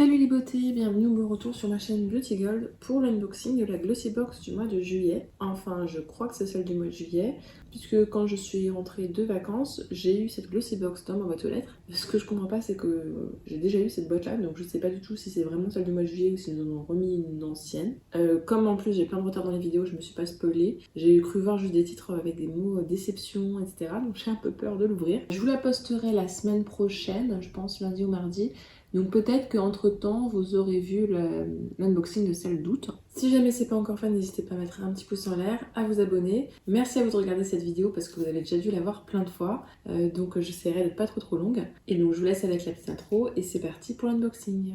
Salut les beautés, bienvenue au retour sur ma chaîne Beauty Gold pour l'unboxing de la Glossy Box du mois de juillet. Enfin, je crois que c'est celle du mois de juillet, puisque quand je suis rentrée de vacances, j'ai eu cette Glossy Box dans ma boîte aux lettres. Ce que je comprends pas, c'est que j'ai déjà eu cette boîte là, donc je sais pas du tout si c'est vraiment celle du mois de juillet ou s'ils en ont remis une ancienne. Comme en plus j'ai plein de retard dans les vidéos, je me suis pas spoilée. J'ai cru voir juste des titres avec des mots déception, etc. Donc j'ai un peu peur de l'ouvrir. Je vous la posterai la semaine prochaine, je pense lundi ou mardi. Donc peut-être qu'entre temps vous aurez vu l'unboxing de celle d'août. Si jamais c'est pas encore fait, n'hésitez pas à mettre un petit pouce en l'air, à vous abonner. Merci à vous de regarder cette vidéo parce que vous avez déjà dû la voir plein de fois. Donc j'essaierai d'être pas trop longue. Et donc je vous laisse avec la petite intro et c'est parti pour l'unboxing.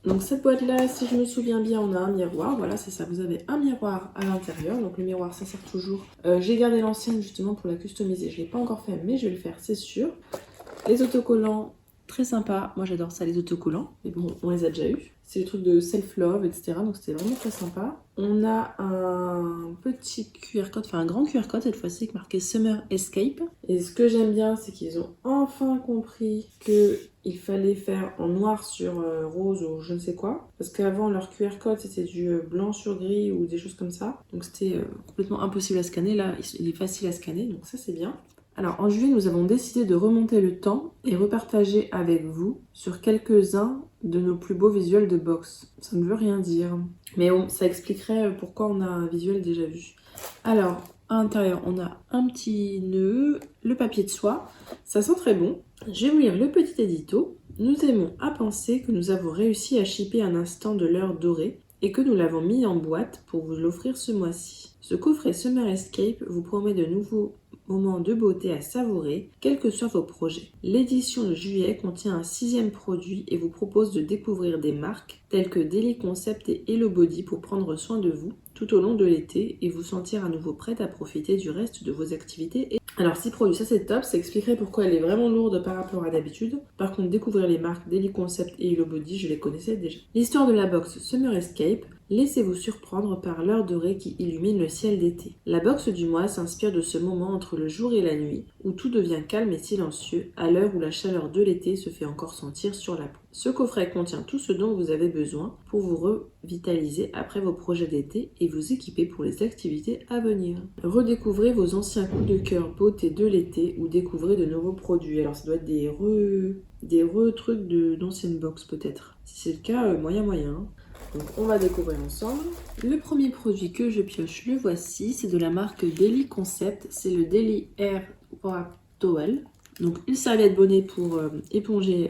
Donc cette boîte là, si je me souviens bien, on a un miroir, voilà c'est ça, vous avez un miroir à l'intérieur, donc le miroir ça sert toujours. J'ai gardé l'ancienne justement pour la customiser, je ne l'ai pas encore fait mais je vais le faire c'est sûr. Les autocollants, très sympa, moi j'adore ça les autocollants, mais bon on les a déjà eu. C'est le truc de self-love etc, donc c'était vraiment très sympa. On a un petit QR code, enfin un grand QR code cette fois-ci marqué Summer Escape. Et ce que j'aime bien c'est qu'ils ont enfin compris que il fallait faire en noir sur rose ou je ne sais quoi. Parce qu'avant, leur QR code, c'était du blanc sur gris ou des choses comme ça. Donc c'était complètement impossible à scanner. Là, il est facile à scanner, donc ça c'est bien. Alors en juillet, nous avons décidé de remonter le temps et repartager avec vous sur quelques-uns de nos plus beaux visuels de box. Ça ne veut rien dire. Mais bon, ça expliquerait pourquoi on a un visuel déjà vu. Alors, à l'intérieur, on a un petit nœud, le papier de soie. Ça sent très bon. Je vais vous lire le petit édito. Nous aimons à penser que nous avons réussi à shipper un instant de l'heure dorée et que nous l'avons mis en boîte pour vous l'offrir ce mois-ci. Ce coffret Summer Escape vous promet de nouveaux moments de beauté à savourer, quels que soient vos projets. L'édition de juillet contient un 6e produit et vous propose de découvrir des marques telles que Daily Concept et Hello Body pour prendre soin de vous tout au long de l'été et vous sentir à nouveau prête à profiter du reste de vos activités. Alors 6 produits, ça c'est top, ça expliquerait pourquoi elle est vraiment lourde par rapport à d'habitude. Par contre, découvrir les marques Daily Concept et Hello Body, je les connaissais déjà. L'histoire de la box Summer Escape, laissez-vous surprendre par l'heure dorée qui illumine le ciel d'été. La box du mois s'inspire de ce moment entre le jour et la nuit, où tout devient calme et silencieux, à l'heure où la chaleur de l'été se fait encore sentir sur la peau. Ce coffret contient tout ce dont vous avez besoin pour vous revitaliser après vos projets d'été et vous équiper pour les activités à venir. Redécouvrez vos anciens coups de cœur beauté de l'été ou découvrez de nouveaux produits. Alors ça doit être des trucs d'anciennes box peut-être. Si c'est le cas, moyen. Donc on va découvrir ensemble. Le premier produit que je pioche, le voici, c'est de la marque Daily Concept, c'est le Daily Air Wrap Towel. Donc une serviette bonnet pour éponger,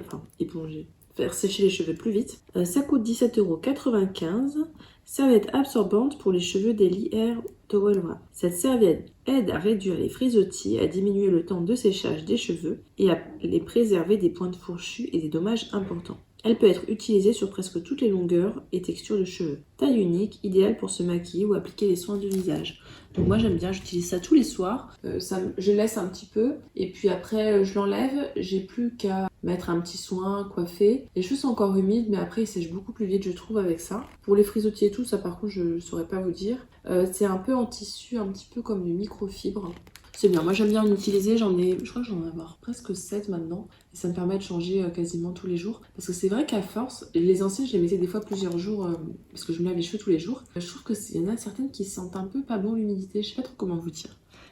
faire sécher les cheveux plus vite. Ça coûte 17,95 €. Serviette absorbante pour les cheveux Daily Air Towel Wrap. Cette serviette aide à réduire les frisottis, à diminuer le temps de séchage des cheveux et à les préserver des pointes fourchues et des dommages importants. Elle peut être utilisée sur presque toutes les longueurs et textures de cheveux. Taille unique, idéale pour se maquiller ou appliquer les soins de visage. Donc moi j'aime bien, j'utilise ça tous les soirs. Je laisse un petit peu et puis après je l'enlève. J'ai plus qu'à mettre un petit soin, coiffer. Les cheveux sont encore humides mais après ils sèchent beaucoup plus vite je trouve avec ça. Pour les frisottis et tout, ça par contre je ne saurais pas vous dire. C'est un peu en tissu, un petit peu comme du microfibre. C'est bien, moi j'aime bien en utiliser, je crois que j'en ai avoir presque 7 maintenant. Et ça me permet de changer quasiment tous les jours. Parce que c'est vrai qu'à force, les anciens je les mettais des fois plusieurs jours, parce que je me lave les cheveux tous les jours. Je trouve qu'il y en a certaines qui sentent un peu pas bon l'humidité, je sais pas trop comment vous dire.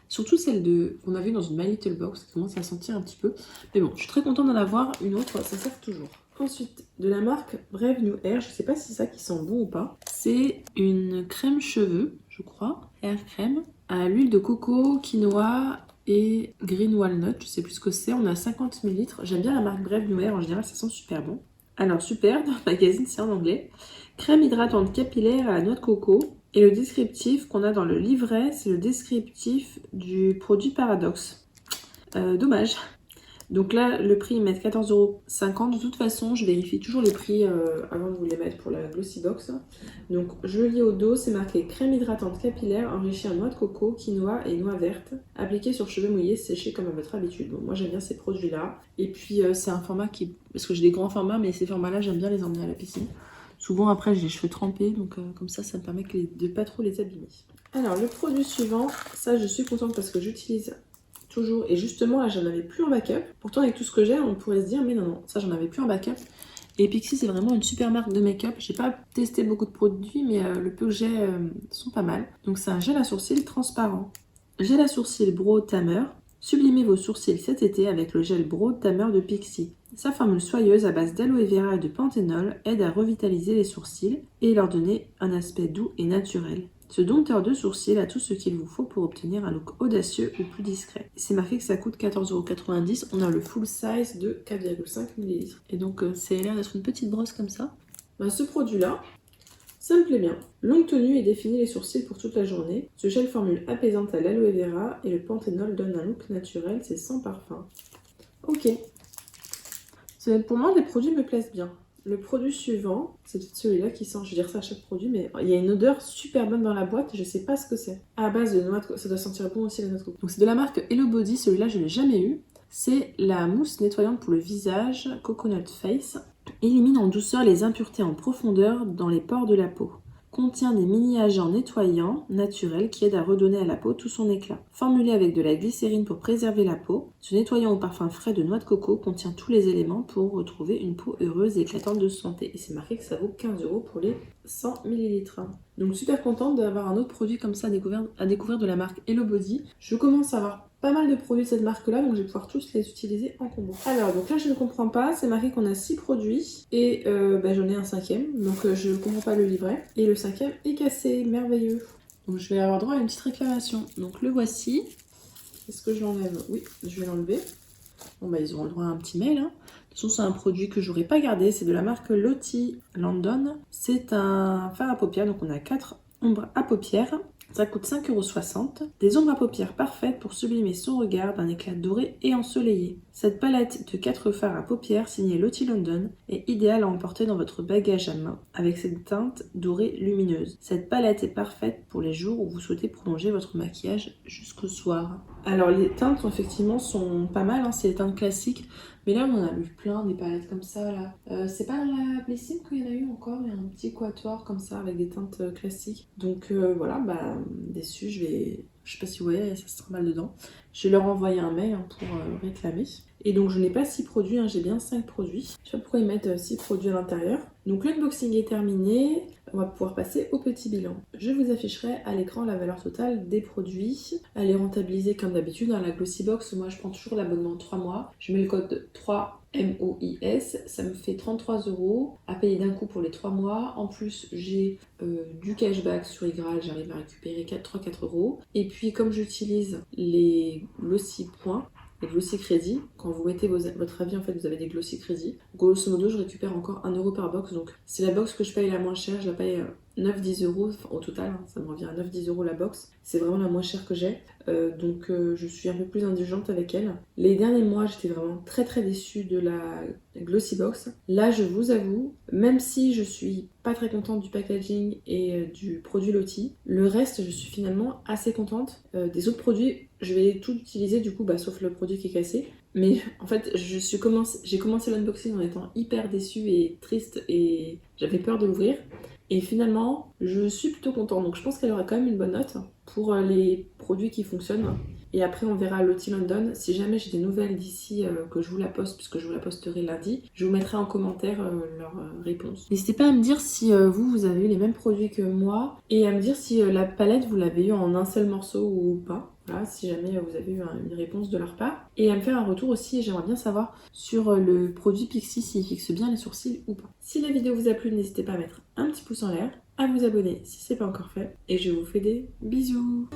Surtout celle qu'on avait dans une My Little Box, qui commence à sentir un petit peu. Mais bon, je suis très contente d'en avoir une autre, ça sert toujours. Ensuite, de la marque Brave New Air, je sais pas si c'est ça qui sent bon ou pas. C'est une crème cheveux, je crois, Air Crème, à l'huile de coco, quinoa et green walnut, je sais plus ce que c'est. On a 50 ml. J'aime bien la marque Brave New Air, en général ça sent super bon. Alors super, dans le magazine c'est en anglais. Crème hydratante capillaire à la noix de coco. Et le descriptif qu'on a dans le livret, c'est le descriptif du produit Paradoxe. Dommage. Donc là, le prix, ils mettent 14,50 €. De toute façon, je vérifie toujours les prix avant de vous les mettre pour la Glossy Box. Donc, je lis au dos, c'est marqué crème hydratante capillaire enrichie en noix de coco, quinoa et noix verte, appliquée sur cheveux mouillés, séchés comme à votre habitude. Bon, moi, j'aime bien ces produits-là. Et puis, c'est un format qui... Parce que j'ai des grands formats, mais ces formats-là, j'aime bien les emmener à la piscine. Souvent, après, j'ai les cheveux trempés, donc comme ça me permet de pas trop les abîmer. Alors, le produit suivant, ça, je suis contente parce que j'utilise... toujours. Et justement, là, j'en avais plus en backup. Pourtant, avec tout ce que j'ai, on pourrait se dire, mais non, ça, j'en avais plus en backup. Et Pixi, c'est vraiment une super marque de make-up. J'ai pas testé beaucoup de produits, mais le peu que j'ai sont pas mal. Donc, c'est un gel à sourcils transparent. Gel à sourcils Brow Tamer. Sublimez vos sourcils cet été avec le gel Brow Tamer de Pixi. Sa formule soyeuse à base d'aloe vera et de panthénol aide à revitaliser les sourcils et leur donner un aspect doux et naturel. Ce dompteur de sourcils a tout ce qu'il vous faut pour obtenir un look audacieux ou plus discret. C'est marqué que ça coûte 14,90 €. On a le full size de 4,5 ml. Et donc, c'est l'air d'être une petite brosse comme ça. Ce produit-là, ça me plaît bien. Longue tenue et définit les sourcils pour toute la journée. Ce gel formule apaisante à l'aloe vera et le panthénol donne un look naturel, c'est sans parfum. Ok. Pour moi, les produits me plaisent bien. Le produit suivant, c'est celui-là qui sent, je vais dire ça à chaque produit, mais il y a une odeur super bonne dans la boîte, je sais pas ce que c'est. À base de noix de coco, ça doit sentir bon aussi la noix de coco. Donc c'est de la marque Hello Body, celui-là je l'ai jamais eu. C'est la mousse nettoyante pour le visage, Coconut Face. Élimine en douceur les impuretés en profondeur dans les pores de la peau. Contient des mini-agents nettoyants naturels qui aident à redonner à la peau tout son éclat. Formulé avec de la glycérine pour préserver la peau, ce nettoyant au parfum frais de noix de coco contient tous les éléments pour retrouver une peau heureuse et éclatante de santé. Et c'est marqué que ça vaut 15 € pour les 100 ml. Donc super contente d'avoir un autre produit comme ça à découvrir de la marque Hello Body. Je commence à avoir pas mal de produits de cette marque-là, donc je vais pouvoir tous les utiliser en combo. Alors, donc là, je ne comprends pas. C'est marqué qu'on a 6 produits et j'en ai un 5e, donc je ne comprends pas le livret. Et le 5e est cassé, merveilleux. Donc je vais avoir droit à une petite réclamation. Donc le voici. Est-ce que je l'enlève? Oui, je vais l'enlever. Bon, ils auront le droit à un petit mail. De toute façon, c'est un produit que j'aurais pas gardé. C'est de la marque Lottie London. C'est un fard à paupières, donc on a 4 ombres à paupières. Ça coûte 5,60 €. Des ombres à paupières parfaites pour sublimer son regard d'un éclat doré et ensoleillé. Cette palette de 4 fards à paupières signée Lottie London est idéale à emporter dans votre bagage à main avec cette teinte dorée lumineuse. Cette palette est parfaite pour les jours où vous souhaitez prolonger votre maquillage jusqu'au soir. Alors les teintes effectivement sont pas mal, c'est les teintes classiques. Mais là, on en a vu plein, des palettes comme ça, là. C'est pas dans la Blécine qu'il y en a eu encore, il y a un petit quatuor comme ça, avec des teintes classiques. Donc voilà, déçue, je sais pas si vous voyez, ça se trimballe dedans. Je vais leur envoyer un mail pour réclamer. Et donc, je n'ai pas 6 produits, j'ai bien 5 produits. Je sais pas pourquoi ils mettent 6 produits à l'intérieur. Donc, l'unboxing est terminé. On va pouvoir passer au petit bilan. Je vous afficherai à l'écran la valeur totale des produits. Elle est rentabilisée comme d'habitude dans la Glossy Box. Moi, je prends toujours l'abonnement 3 mois. Je mets le code 3 MOIS, ça me fait 33 € à payer d'un coup pour les 3 mois. En plus, j'ai du cashback sur Igral, j'arrive à récupérer 3-4 €. Et puis, comme j'utilise les Glossy Points, les Glossy Crédit, quand vous mettez votre avis, en fait, vous avez des Glossy Crédit. Grosso modo, je récupère encore 1 € par box. Donc, c'est la box que je paye la moins chère. Je la paye 9-10 € au total. Ça me revient à 9-10 € la box. C'est vraiment la moins chère que j'ai. Donc, je suis un peu plus indulgente avec elle. Les derniers mois, j'étais vraiment très très déçue de la Glossy Box. Là, je vous avoue, même si je suis pas très contente du packaging et du produit Lottie, le reste, je suis finalement assez contente. Des autres produits, je vais tout utiliser du coup, sauf le produit qui est cassé. Mais en fait, j'ai commencé l'unboxing en étant hyper déçue et triste et j'avais peur de l'ouvrir. Et finalement, je suis plutôt contente. Donc je pense qu'elle aura quand même une bonne note pour les produits qui fonctionnent. Et après, on verra Lottie London. Si jamais j'ai des nouvelles d'ici que je vous la poste, puisque je vous la posterai lundi, je vous mettrai en commentaire leur réponse. N'hésitez pas à me dire si vous avez eu les mêmes produits que moi et à me dire si la palette, vous l'avez eu en un seul morceau ou pas. Voilà, si jamais vous avez eu une réponse de leur part. Et à me faire un retour aussi, j'aimerais bien savoir sur le produit Pixi s'il fixe bien les sourcils ou pas. Si la vidéo vous a plu, n'hésitez pas à mettre un petit pouce en l'air, à vous abonner si c'est pas encore fait. Et je vous fais des bisous.